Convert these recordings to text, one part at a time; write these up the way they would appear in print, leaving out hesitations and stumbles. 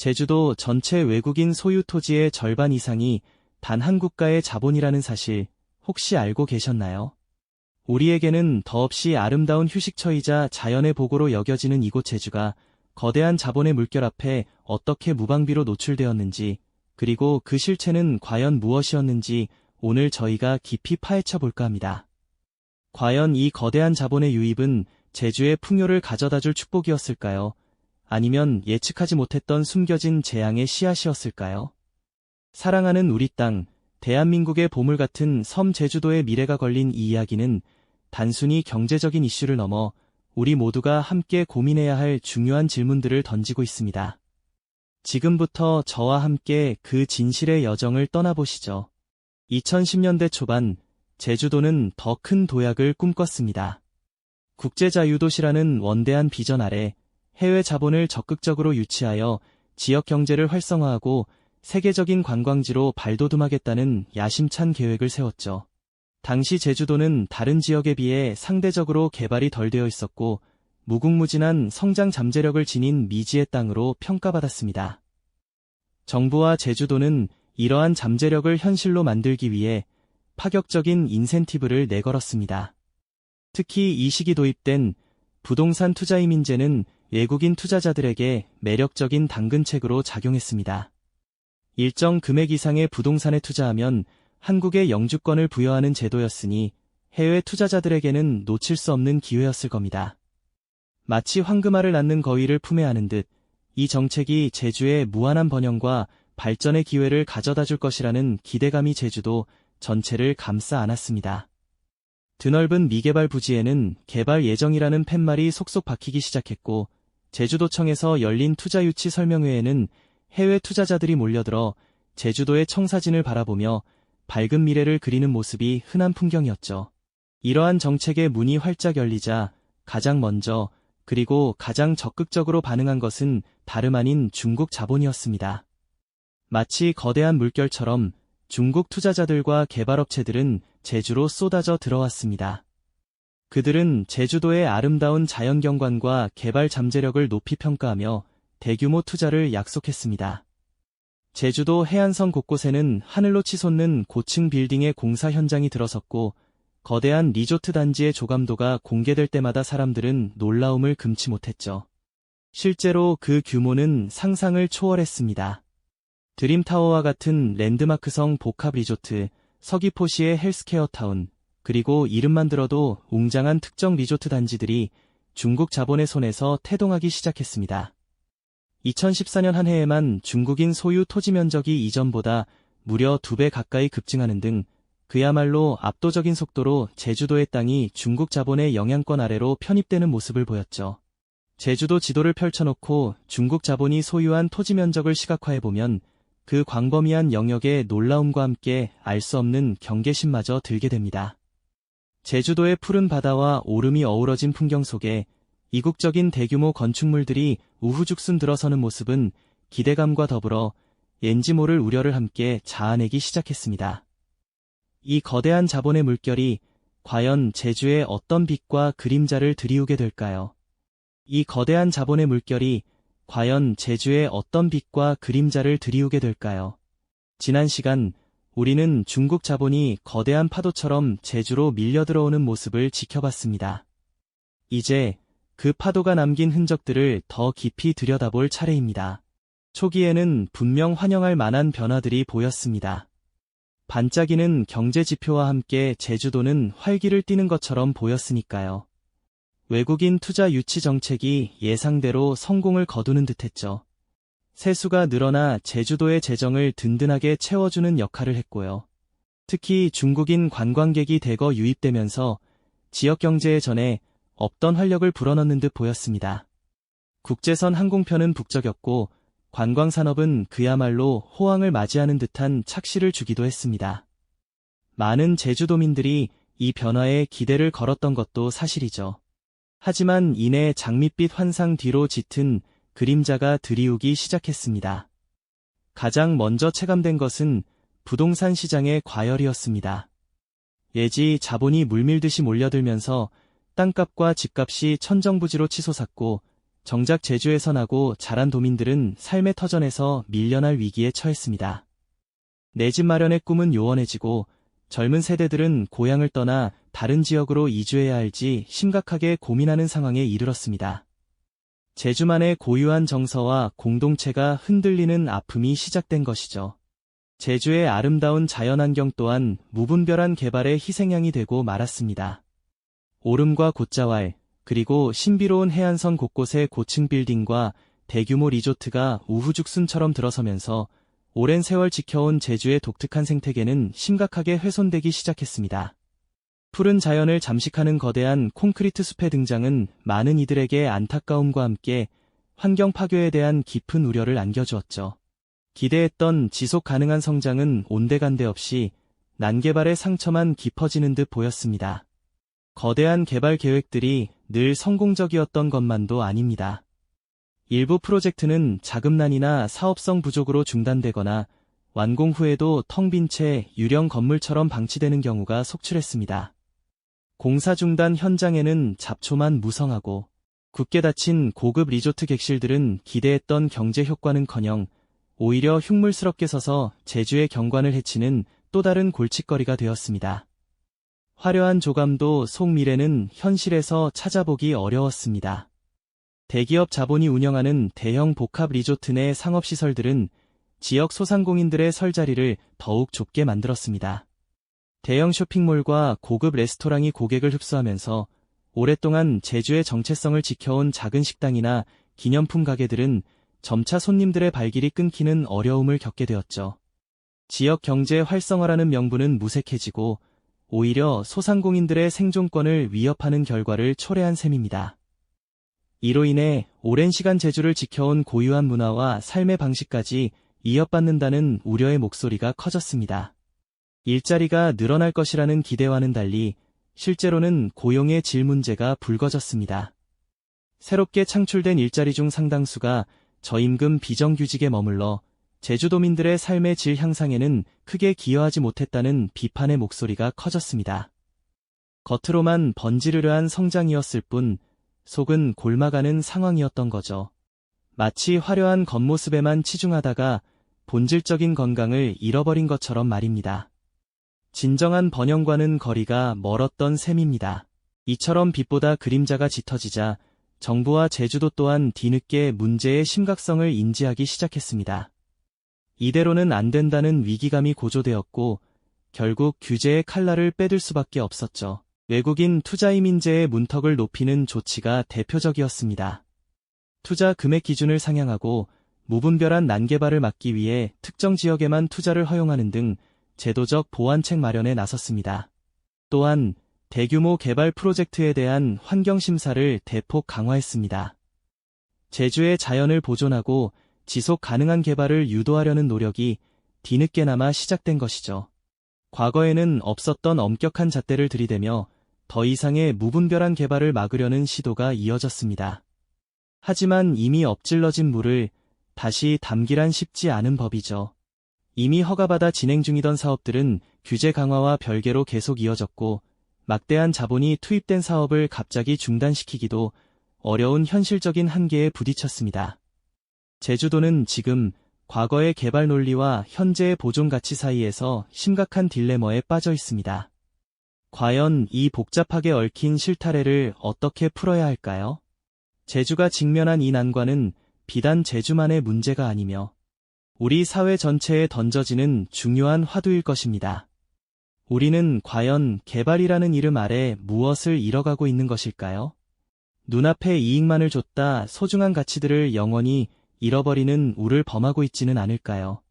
제주도 전체 외국인 소유 토지의 절반 이상이 단 한 국가의 자본이라는 사실 혹시 알고 계셨나요? 우리에게는 더없이 아름다운 휴식처이자 자연의 보고로 여겨지는 이곳 제주가 거대한 자본의 물결 앞에 어떻게 무방비로 노출되었는지, 그리고 그 실체는 과연 무엇이었는지 오늘 저희가 깊이 파헤쳐 볼까 합니다. 과연 이 거대한 자본의 유입은 제주의 풍요를 가져다줄 축복이었을까요? 아니면 예측하지 못했던 숨겨진 재앙의 씨앗이었을까요? 사랑하는 우리 땅, 대한민국의 보물 같은 섬 제주도의 미래가 걸린 이 이야기는 단순히 경제적인 이슈를 넘어 우리 모두가 함께 고민해야 할 중요한 질문들을 던지고 있습니다. 지금부터 저와 함께 그 진실의 여정을 떠나보시죠. 2010년대 초반, 제주도는 더 큰 도약을 꿈꿨습니다. 국제자유도시라는 원대한 비전 아래 해외 자본을 적극적으로 유치하여 지역 경제를 활성화하고 세계적인 관광지로 발돋움하겠다는 야심찬 계획을 세웠죠. 당시 제주도는 다른 지역에 비해 상대적으로 개발이 덜 되어 있었고 무궁무진한 성장 잠재력을 지닌 미지의 땅으로 평가받았습니다. 정부와 제주도는 이러한 잠재력을 현실로 만들기 위해 파격적인 인센티브를 내걸었습니다. 특히 이 시기 도입된 부동산 투자 이민제는 외국인 투자자들에게 매력적인 당근책으로 작용했습니다. 일정 금액 이상의 부동산에 투자하면 한국의 영주권을 부여하는 제도였으니 해외 투자자들에게는 놓칠 수 없는 기회였을 겁니다. 마치 황금알을 낳는 거위를 품에 안은 듯 이 정책이 제주의 무한한 번영과 발전의 기회를 가져다 줄 것이라는 기대감이 제주도 전체를 감싸 안았습니다. 드넓은 미개발 부지에는 개발 예정이라는 팻말이 속속 박히기 시작했고 제주도청에서 열린 투자 유치 설명회에는 해외 투자자들이 몰려들어 제주도의 청사진을 바라보며 밝은 미래를 그리는 모습이 흔한 풍경이었죠. 이러한 정책의 문이 활짝 열리자 가장 먼저 그리고 가장 적극적으로 반응한 것은 다름 아닌 중국 자본이었습니다. 마치 거대한 물결처럼 중국 투자자들과 개발업체들은 제주로 쏟아져 들어왔습니다. 그들은 제주도의 아름다운 자연경관과 개발 잠재력을 높이 평가하며 대규모 투자를 약속했습니다. 제주도 해안선 곳곳에는 하늘로 치솟는 고층 빌딩의 공사 현장이 들어섰고 거대한 리조트 단지의 조감도가 공개될 때마다 사람들은 놀라움을 금치 못했죠. 실제로 그 규모는 상상을 초월했습니다. 드림타워와 같은 랜드마크성 복합 리조트, 서귀포시의 헬스케어 타운, 그리고 이름만 들어도 웅장한 특정 리조트 단지들이 중국 자본의 손에서 태동하기 시작했습니다. 2014년 한 해에만 중국인 소유 토지 면적이 이전보다 무려 2배 가까이 급증하는 등 그야말로 압도적인 속도로 제주도의 땅이 중국 자본의 영향권 아래로 편입되는 모습을 보였죠. 제주도 지도를 펼쳐놓고 중국 자본이 소유한 토지 면적을 시각화해보면 그 광범위한 영역의 놀라움과 함께 알 수 없는 경계심마저 들게 됩니다. 제주도의 푸른 바다와 오름이 어우러진 풍경 속에 이국적인 대규모 건축물들이 우후죽순 들어서는 모습은 기대감과 더불어 왠지 모를 우려를 함께 자아내기 시작했습니다. 이 거대한 자본의 물결이 과연 제주에 어떤 빛과 그림자를 드리우게 될까요? 이 거대한 자본의 물결이 과연 제주에 어떤 빛과 그림자를 드리우게 될까요? 지난 시간 우리는 중국 자본이 거대한 파도처럼 제주로 밀려들어오는 모습을 지켜봤습니다. 이제 그 파도가 남긴 흔적들을 더 깊이 들여다볼 차례입니다. 초기에는 분명 환영할 만한 변화들이 보였습니다. 반짝이는 경제 지표와 함께 제주도는 활기를 띠는 것처럼 보였으니까요. 외국인 투자 유치 정책이 예상대로 성공을 거두는 듯했죠. 세수가 늘어나 제주도의 재정을 든든하게 채워주는 역할을 했고요. 특히 중국인 관광객이 대거 유입되면서 지역 경제에 전에 없던 활력을 불어넣는 듯 보였습니다. 국제선 항공편은 북적였고 관광산업은 그야말로 호황을 맞이하는 듯한 착시를 주기도 했습니다. 많은 제주도민들이 이 변화에 기대를 걸었던 것도 사실이죠. 하지만 이내 장밋빛 환상 뒤로 짙은 그림자가 드리우기 시작했습니다. 가장 먼저 체감된 것은 부동산 시장의 과열이었습니다. 예지 자본이 물밀듯이 몰려들면서 땅값과 집값이 천정부지로 치솟았고 정작 제주에서 나고 자란 도민들은 삶의 터전에서 밀려날 위기에 처했습니다. 내 집 마련의 꿈은 요원해지고 젊은 세대들은 고향을 떠나 다른 지역으로 이주해야 할지 심각하게 고민하는 상황에 이르렀습니다. 제주만의 고유한 정서와 공동체가 흔들리는 아픔이 시작된 것이죠. 제주의 아름다운 자연환경 또한 무분별한 개발의 희생양이 되고 말았습니다. 오름과 곶자왈, 그리고 신비로운 해안선 곳곳의 고층 빌딩과 대규모 리조트가 우후죽순처럼 들어서면서 오랜 세월 지켜온 제주의 독특한 생태계는 심각하게 훼손되기 시작했습니다. 푸른 자연을 잠식하는 거대한 콘크리트 숲의 등장은 많은 이들에게 안타까움과 함께 환경 파괴에 대한 깊은 우려를 안겨주었죠. 기대했던 지속 가능한 성장은 온데간데 없이 난개발의 상처만 깊어지는 듯 보였습니다. 거대한 개발 계획들이 늘 성공적이었던 것만도 아닙니다. 일부 프로젝트는 자금난이나 사업성 부족으로 중단되거나 완공 후에도 텅 빈 채 유령 건물처럼 방치되는 경우가 속출했습니다. 공사 중단 현장에는 잡초만 무성하고 굳게 닫힌 고급 리조트 객실들은 기대했던 경제 효과는커녕 오히려 흉물스럽게 서서 제주의 경관을 해치는 또 다른 골칫거리가 되었습니다. 화려한 조감도 속미래는 현실에서 찾아보기 어려웠습니다. 대기업 자본이 운영하는 대형 복합 리조트 내 상업시설들은 지역 소상공인들의 설 자리를 더욱 좁게 만들었습니다. 대형 쇼핑몰과 고급 레스토랑이 고객을 흡수하면서 오랫동안 제주의 정체성을 지켜온 작은 식당이나 기념품 가게들은 점차 손님들의 발길이 끊기는 어려움을 겪게 되었죠. 지역 경제 활성화라는 명분은 무색해지고 오히려 소상공인들의 생존권을 위협하는 결과를 초래한 셈입니다. 이로 인해 오랜 시간 제주를 지켜온 고유한 문화와 삶의 방식까지 위협받는다는 우려의 목소리가 커졌습니다. 일자리가 늘어날 것이라는 기대와는 달리 실제로는 고용의 질 문제가 불거졌습니다. 새롭게 창출된 일자리 중 상당수가 저임금 비정규직에 머물러 제주도민들의 삶의 질 향상에는 크게 기여하지 못했다는 비판의 목소리가 커졌습니다. 겉으로만 번지르르한 성장이었을 뿐 속은 골마가는 상황이었던 거죠. 마치 화려한 겉모습에만 치중하다가 본질적인 건강을 잃어버린 것처럼 말입니다. 진정한 번영과는 거리가 멀었던 셈입니다. 이처럼 빛보다 그림자가 짙어지자 정부와 제주도 또한 뒤늦게 문제의 심각성을 인지하기 시작했습니다. 이대로는 안 된다는 위기감이 고조되었고 결국 규제의 칼날을 빼들 수밖에 없었죠. 외국인 투자 이민제의 문턱을 높이는 조치가 대표적이었습니다. 투자 금액 기준을 상향하고 무분별한 난개발을 막기 위해 특정 지역에만 투자를 허용하는 등 제도적 보완책 마련에 나섰습니다. 또한 대규모 개발 프로젝트에 대한 환경심사를 대폭 강화했습니다. 제주의 자연을 보존하고 지속 가능한 개발을 유도하려는 노력이 뒤늦게나마 시작된 것이죠. 과거에는 없었던 엄격한 잣대를 들이대며 더 이상의 무분별한 개발을 막으려는 시도가 이어졌습니다. 하지만 이미 엎질러진 물을 다시 담기란 쉽지 않은 법이죠. 이미 허가받아 진행 중이던 사업들은 규제 강화와 별개로 계속 이어졌고 막대한 자본이 투입된 사업을 갑자기 중단시키기도 어려운 현실적인 한계에 부딪혔습니다. 제주도는 지금 과거의 개발 논리와 현재의 보존 가치 사이에서 심각한 딜레마에 빠져 있습니다. 과연 이 복잡하게 얽힌 실타래를 어떻게 풀어야 할까요? 제주가 직면한 이 난관은 비단 제주만의 문제가 아니며 우리 사회 전체에 던져지는 중요한 화두일 것입니다. 우리는 과연 개발이라는 이름 아래 무엇을 잃어가고 있는 것일까요? 눈앞에 이익만을 줬다 소중한 가치들을 영원히 잃어버리는 우를 범하고 있지는 않을까요?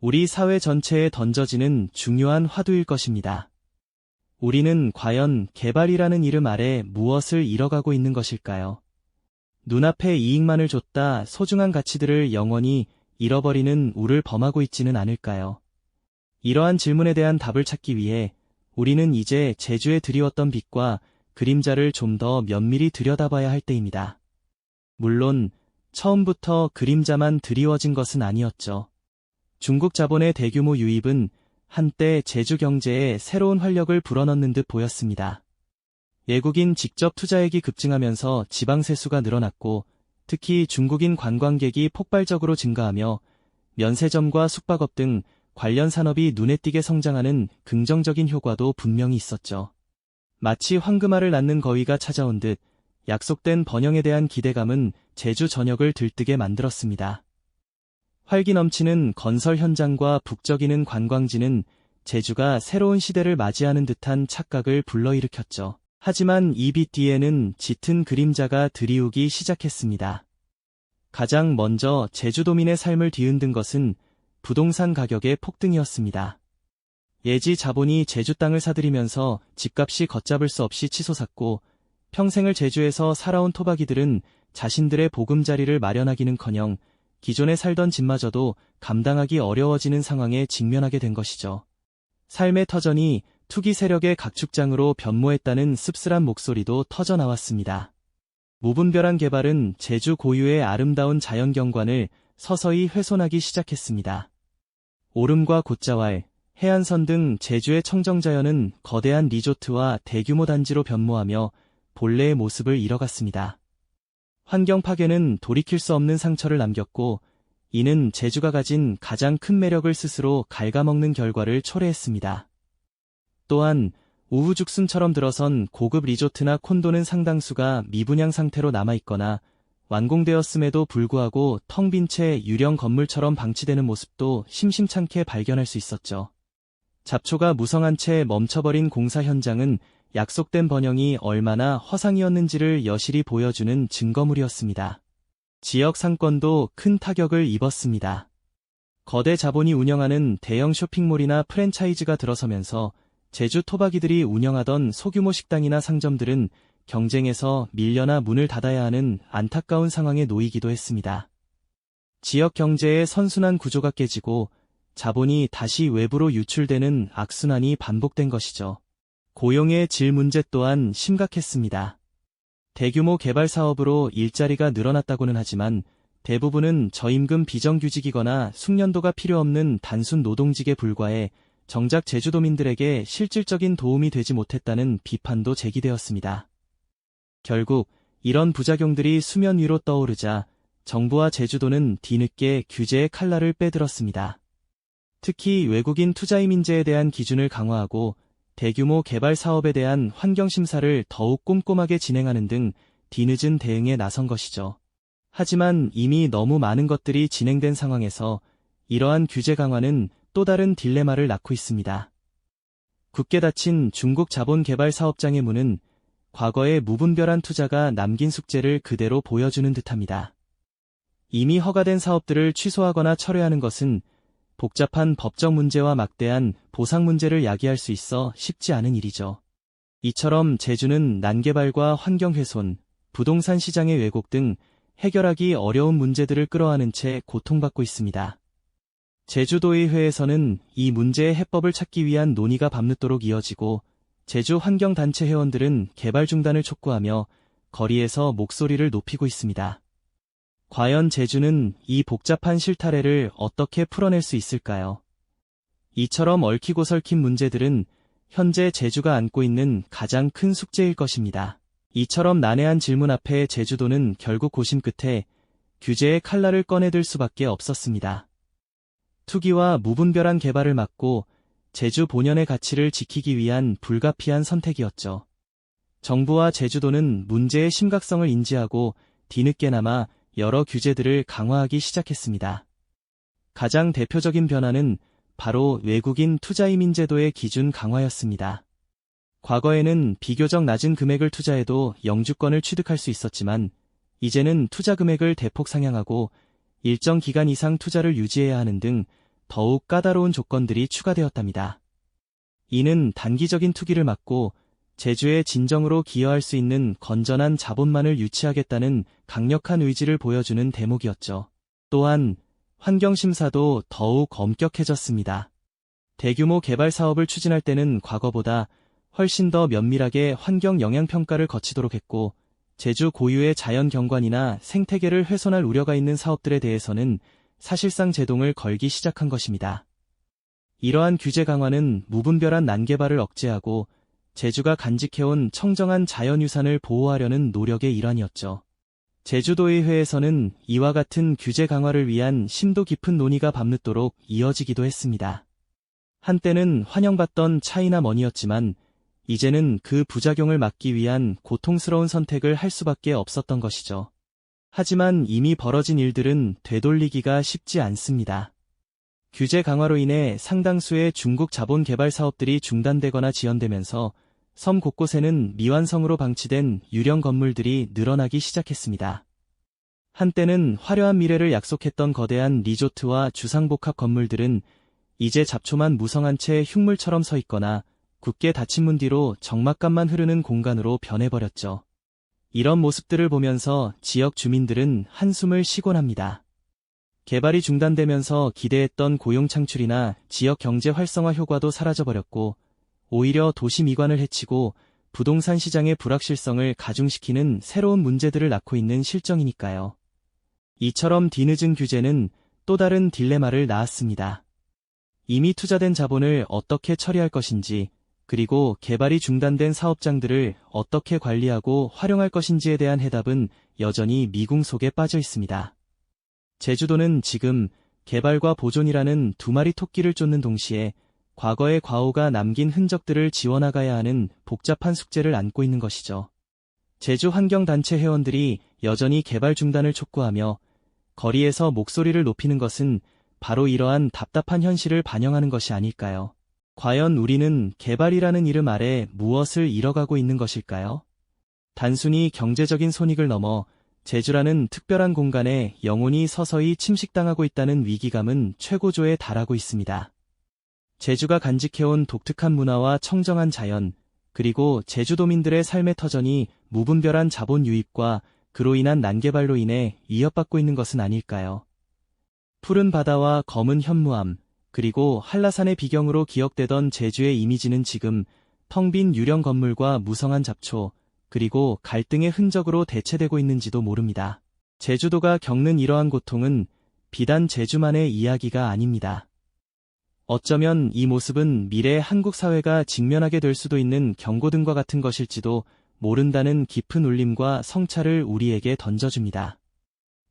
우리 사회 전체에 던져지는 중요한 화두일 것입니다. 우리는 과연 개발이라는 이름 아래 무엇을 잃어가고 있는 것일까요? 눈앞에 이익만을 줬다 소중한 가치들을 영원히 잃어버리는 우를 범하고 있지는 않을까요? 이러한 질문에 대한 답을 찾기 위해 우리는 이제 제주에 드리웠던 빛과 그림자를 좀 더 면밀히 들여다봐야 할 때입니다. 물론 처음부터 그림자만 드리워진 것은 아니었죠. 중국 자본의 대규모 유입은 한때 제주 경제에 새로운 활력을 불어넣는 듯 보였습니다. 외국인 직접 투자액이 급증하면서 지방 세수가 늘어났고 특히 중국인 관광객이 폭발적으로 증가하며 면세점과 숙박업 등 관련 산업이 눈에 띄게 성장하는 긍정적인 효과도 분명히 있었죠. 마치 황금알을 낳는 거위가 찾아온 듯 약속된 번영에 대한 기대감은 제주 전역을 들뜨게 만들었습니다. 활기 넘치는 건설 현장과 북적이는 관광지는 제주가 새로운 시대를 맞이하는 듯한 착각을 불러일으켰죠. 하지만 이 빛 뒤에는 짙은 그림자가 드리우기 시작했습니다. 가장 먼저 제주도민의 삶을 뒤흔든 것은 부동산 가격의 폭등이었습니다. 예지 자본이 제주 땅을 사들이면서 집값이 걷잡을 수 없이 치솟았고 평생을 제주에서 살아온 토박이들은 자신들의 보금자리를 마련하기는커녕 기존에 살던 집마저도 감당하기 어려워지는 상황에 직면하게 된 것이죠. 삶의 터전이 투기 세력의 각축장으로 변모했다는 씁쓸한 목소리도 터져나왔습니다. 무분별한 개발은 제주 고유의 아름다운 자연경관을 서서히 훼손하기 시작했습니다. 오름과 곶자왈, 해안선 등 제주의 청정자연은 거대한 리조트와 대규모 단지로 변모하며 본래의 모습을 잃어갔습니다. 환경 파괴는 돌이킬 수 없는 상처를 남겼고 이는 제주가 가진 가장 큰 매력을 스스로 갉아먹는 결과를 초래했습니다. 또한 우후죽순처럼 들어선 고급 리조트나 콘도는 상당수가 미분양 상태로 남아있거나 완공되었음에도 불구하고 텅 빈 채 유령 건물처럼 방치되는 모습도 심심찮게 발견할 수 있었죠. 잡초가 무성한 채 멈춰버린 공사 현장은 약속된 번영이 얼마나 허상이었는지를 여실히 보여주는 증거물이었습니다. 지역 상권도 큰 타격을 입었습니다. 거대 자본이 운영하는 대형 쇼핑몰이나 프랜차이즈가 들어서면서 제주 토박이들이 운영하던 소규모 식당이나 상점들은 경쟁에서 밀려나 문을 닫아야 하는 안타까운 상황에 놓이기도 했습니다. 지역 경제의 선순환 구조가 깨지고 자본이 다시 외부로 유출되는 악순환이 반복된 것이죠. 고용의 질 문제 또한 심각했습니다. 대규모 개발 사업으로 일자리가 늘어났다고는 하지만 대부분은 저임금 비정규직이거나 숙련도가 필요 없는 단순 노동직에 불과해 정작 제주도민들에게 실질적인 도움이 되지 못했다는 비판도 제기되었습니다. 결국 이런 부작용들이 수면 위로 떠오르자 정부와 제주도는 뒤늦게 규제의 칼날을 빼들었습니다. 특히 외국인 투자임 인재에 대한 기준을 강화하고 대규모 개발 사업에 대한 환경심사를 더욱 꼼꼼하게 진행하는 등 뒤늦은 대응에 나선 것이죠. 하지만 이미 너무 많은 것들이 진행된 상황에서 이러한 규제 강화는 또 다른 딜레마를 낳고 있습니다. 굳게 닫힌 중국 자본 개발 사업장의 문은 과거의 무분별한 투자가 남긴 숙제를 그대로 보여주는 듯합니다. 이미 허가된 사업들을 취소하거나 철회하는 것은 복잡한 법적 문제와 막대한 보상 문제를 야기할 수 있어 쉽지 않은 일이죠. 이처럼 제주는 난개발과 환경훼손, 부동산 시장의 왜곡 등 해결하기 어려운 문제들을 끌어안은 채 고통받고 있습니다. 제주도의회에서는 이 문제의 해법을 찾기 위한 논의가 밤늦도록 이어지고 제주 환경단체 회원들은 개발 중단을 촉구하며 거리에서 목소리를 높이고 있습니다. 과연 제주는 이 복잡한 실타래를 어떻게 풀어낼 수 있을까요? 이처럼 얽히고 설킨 문제들은 현재 제주가 안고 있는 가장 큰 숙제일 것입니다. 이처럼 난해한 질문 앞에 제주도는 결국 고심 끝에 규제의 칼날을 꺼내들 수밖에 없었습니다. 투기와 무분별한 개발을 막고 제주 본연의 가치를 지키기 위한 불가피한 선택이었죠. 정부와 제주도는 문제의 심각성을 인지하고 뒤늦게나마 여러 규제들을 강화하기 시작했습니다. 가장 대표적인 변화는 바로 외국인 투자임 인제도의 기준 강화였습니다. 과거에는 비교적 낮은 금액을 투자해도 영주권을 취득할 수 있었지만 이제는 투자 금액을 대폭 상향하고 일정 기간 이상 투자를 유지해야 하는 등 더욱 까다로운 조건들이 추가되었답니다. 이는 단기적인 투기를 막고 제주의 진정으로 기여할 수 있는 건전한 자본만을 유치하겠다는 강력한 의지를 보여주는 대목이었죠. 또한 환경심사도 더욱 엄격해졌습니다. 대규모 개발 사업을 추진할 때는 과거보다 훨씬 더 면밀하게 환경 영향평가를 거치도록 했고 제주 고유의 자연 경관이나 생태계를 훼손할 우려가 있는 사업들에 대해서는 사실상 제동을 걸기 시작한 것입니다. 이러한 규제 강화는 무분별한 난개발을 억제하고 제주가 간직해온 청정한 자연유산을 보호하려는 노력의 일환이었죠. 제주도의회에서는 이와 같은 규제 강화를 위한 심도 깊은 논의가 밤늦도록 이어지기도 했습니다. 한때는 환영받던 차이나 머니였지만 이제는 그 부작용을 막기 위한 고통스러운 선택을 할 수밖에 없었던 것이죠. 하지만 이미 벌어진 일들은 되돌리기가 쉽지 않습니다. 규제 강화로 인해 상당수의 중국 자본 개발 사업들이 중단되거나 지연되면서 섬 곳곳에는 미완성으로 방치된 유령 건물들이 늘어나기 시작했습니다. 한때는 화려한 미래를 약속했던 거대한 리조트와 주상복합 건물들은 이제 잡초만 무성한 채 흉물처럼 서 있거나 굳게 닫힌 문 뒤로 적막감만 흐르는 공간으로 변해버렸죠. 이런 모습들을 보면서 지역 주민들은 한숨을 쉬곤 합니다. 개발이 중단되면서 기대했던 고용 창출이나 지역 경제 활성화 효과도 사라져버렸고 오히려 도시 미관을 해치고 부동산 시장의 불확실성을 가중시키는 새로운 문제들을 낳고 있는 실정이니까요. 이처럼 뒤늦은 규제는 또 다른 딜레마를 낳았습니다. 이미 투자된 자본을 어떻게 처리할 것인지, 그리고 개발이 중단된 사업장들을 어떻게 관리하고 활용할 것인지에 대한 해답은 여전히 미궁 속에 빠져 있습니다. 제주도는 지금 개발과 보존이라는 두 마리 토끼를 쫓는 동시에 과거의 과오가 남긴 흔적들을 지워나가야 하는 복잡한 숙제를 안고 있는 것이죠. 제주환경단체 회원들이 여전히 개발 중단을 촉구하며 거리에서 목소리를 높이는 것은 바로 이러한 답답한 현실을 반영하는 것이 아닐까요? 과연 우리는 개발이라는 이름 아래 무엇을 잃어가고 있는 것일까요? 단순히 경제적인 손익을 넘어 제주라는 특별한 공간에 영혼이 서서히 침식당하고 있다는 위기감은 최고조에 달하고 있습니다. 제주가 간직해온 독특한 문화와 청정한 자연, 그리고 제주도민들의 삶의 터전이 무분별한 자본 유입과 그로 인한 난개발로 인해 위협받고 있는 것은 아닐까요? 푸른 바다와 검은 현무암, 그리고 한라산의 비경으로 기억되던 제주의 이미지는 지금 텅 빈 유령 건물과 무성한 잡초, 그리고 갈등의 흔적으로 대체되고 있는지도 모릅니다. 제주도가 겪는 이러한 고통은 비단 제주만의 이야기가 아닙니다. 어쩌면 이 모습은 미래의 한국 사회가 직면하게 될 수도 있는 경고등과 같은 것일지도 모른다는 깊은 울림과 성찰을 우리에게 던져줍니다.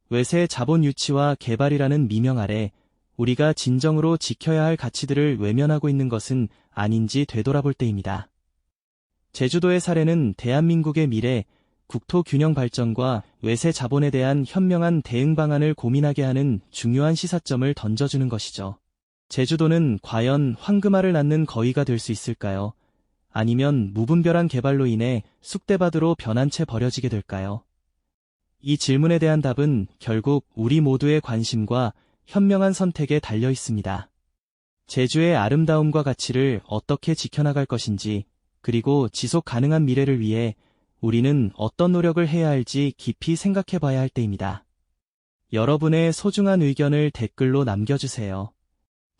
외세 자본 유치와 개발이라는 미명 아래 우리가 진정으로 지켜야 할 가치들을 외면하고 있는 것은 아닌지 되돌아볼 때입니다. 제주도의 사례는 대한민국의 미래, 국토 균형 발전과 외세 자본에 대한 현명한 대응 방안을 고민하게 하는 중요한 시사점을 던져주는 것이죠. 제주도는 과연 황금알을 낳는 거위가 될 수 있을까요? 아니면 무분별한 개발로 인해 쑥대밭으로 변한 채 버려지게 될까요? 이 질문에 대한 답은 결국 우리 모두의 관심과 현명한 선택에 달려 있습니다. 제주의 아름다움과 가치를 어떻게 지켜나갈 것인지, 그리고 지속 가능한 미래를 위해 우리는 어떤 노력을 해야 할지 깊이 생각해 봐야 할 때입니다. 여러분의 소중한 의견을 댓글로 남겨주세요.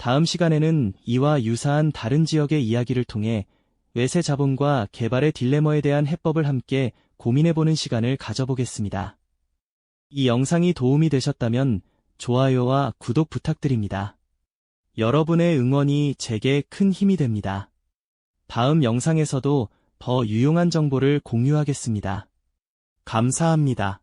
다음 시간에는 이와 유사한 다른 지역의 이야기를 통해 외세 자본과 개발의 딜레마에 대한 해법을 함께 고민해보는 시간을 가져보겠습니다. 이 영상이 도움이 되셨다면 좋아요와 구독 부탁드립니다. 여러분의 응원이 제게 큰 힘이 됩니다. 다음 영상에서도 더 유용한 정보를 공유하겠습니다. 감사합니다.